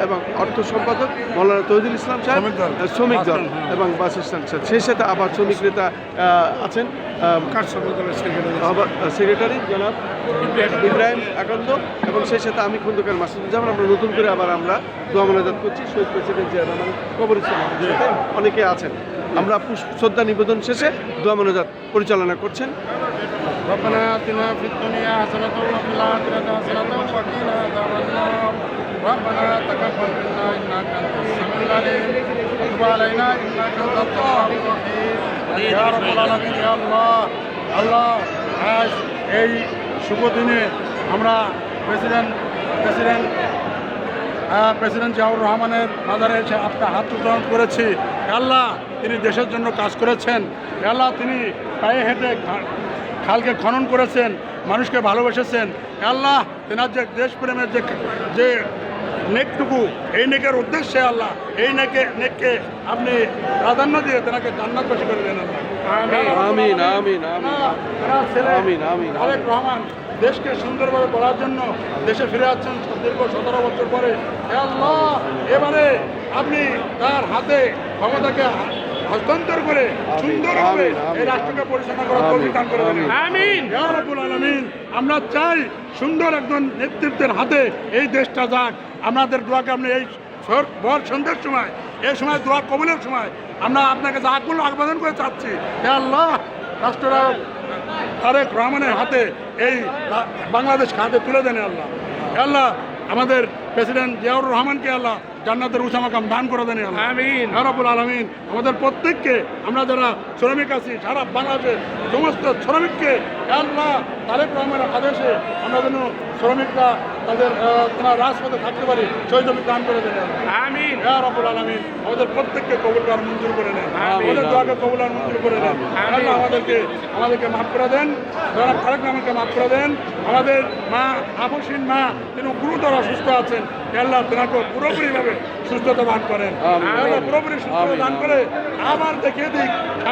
এবং অর্থ সম্পাদক মৌলানা তৌহিদুল ইসলাম সাহেব, শ্রমিক দল এবং বাস স্ট্যান্ড সাহেব। সেই সাথে আবার শ্রমিক নেতা আছেন সেক্রেটারি জনাব ইব্রাহিম আকন্দ, এবং সেই সাথে আমি খন্দকার মাসুদুজ্জামান। আমরা নতুন করে আমরা দোয়া মোনাজাত করছি। শহীদ প্রেসিডেন্ট জিয়া রহমান কবরস্থানে অনেকে আছেন। আমরা শ্রদ্ধা নিবেদন শেষে দোয়া মোনাজাত পরিচালনা করছেন। ربنا آتنا في الدنيا حسنة وفي الآخرة حسنة وقنا عذاب النار ربنا تقبل منا إنك أنت السميع العليم وتب علينا إنك أنت التواب الرحيم يا رب العالمين يا الله আল্লাহ আজ এই শুভ দিনে আমরা প্রেসিডেন্ট জিয়াউর রহমানের মাজারে এসে আপনার হাত উত্তোলন করেছি। আল্লাহ তিনি দেশের জন্য কাজ করেছেন। আল্লাহ তিনি পায়ে হেঁটে খালকে খনন করেছেন, মানুষকে ভালোবেসেছেন। আল্লাহ তেনার যে দেশপ্রেমের যে নেকটুকু, এই নেকের উদ্দেশ্যে আল্লাহ এই নেককে আপনি প্রাধান্য দিয়ে তেনাকে জান্নাতবাসী করে দেন। আমিন আমিন আমিন আমিন। তারেক রহমান দেশকে সুন্দরভাবে গড়ার জন্য দেশে ফিরে যাচ্ছেন দীর্ঘ 17 বছর পরে। আল্লাহ এবারে আপনি তার হাতে ক্ষমতাকে হস্তান্তর করে সুন্দরভাবে এই রাষ্ট্রকে পরিচালনা করার তৌফিক দান করে দেন। আমিন ইয়া রাব্বুল আলামিন। আমরা চাই সুন্দর একজন নেতৃত্বের হাতে এই দেশটা যাক। আপনাদের দোয়াকে আপনি এই ভর সন্ধ্যার সময়, এই সময় দোয়া কবুলের সময় আমরা আপনাকে যা আকুল আবেদন করে চাচ্ছি, হে আল্লাহ রাষ্ট্রনায়ক তারেক রহমানের হাতে এই বাংলাদেশকে হাতে তুলে দেন। আল্লাহ আল্লাহ আমাদের প্রেসিডেন্ট জিয়াউর রহমানকে আল্লাহ জান্নাতের উঁচা মাকাম দান করে দেন। আমিন ইয়া রাব্বুল আলামিন। আমাদের প্রত্যেককে, আমরা যারা শ্রমিক আছি সারা বাংলাদেশের সমস্ত শ্রমিককে আল্লাহ তারেক রহমানের আদেশে আমরা যেন শ্রমিকরা তাদের রাজপথে থাকতে পারি সেই জমি দান করে দেন। আমিন ইয়া রাব্বুল আলামিন। আমাদের প্রত্যেককে কবুল আর মঞ্জুর করে নেন। আমাদের দোয়াকে কবুল আর মঞ্জুর করে নেন। আল্লাহ আমাদেরকে মাফ করে দেন। জনাব তারেক রহমানকে মাফ করে দেন। আমাদের মা আপসীন মা তিনি গুরুতর অসুস্থ আছেন। আল্লাহ তেনাকে পুরোপুরিভাবে সুস্থতা দান করেন। পুরোপুরি সুস্থতা দান করে আবার দেখিয়ে দিক